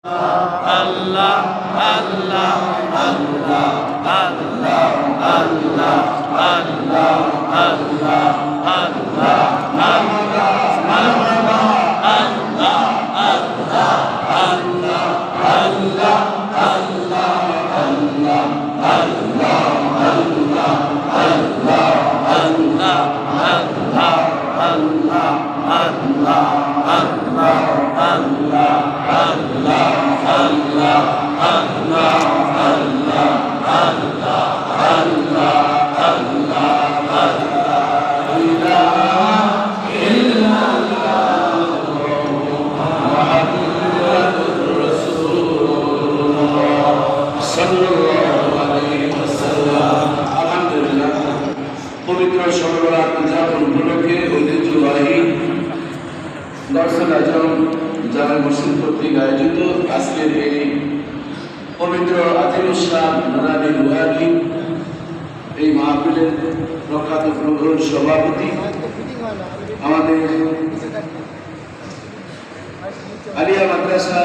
Allah Allah Allah Allah Allah Allah Allah Allah পবিত্র সর্বরাত উদযাপন উপলক্ষে ঐতিহ্যবাহী দর্শন আজম জামে মসজিদ কর্তৃক আয়োজিত আজকের এই পবিত্র আতিলুসলাম নুরানি রুহানি এই মাহফিলের প্রখ্যাত প্রধান সভাপতি আমাদের আলিয়া মাদ্রাসা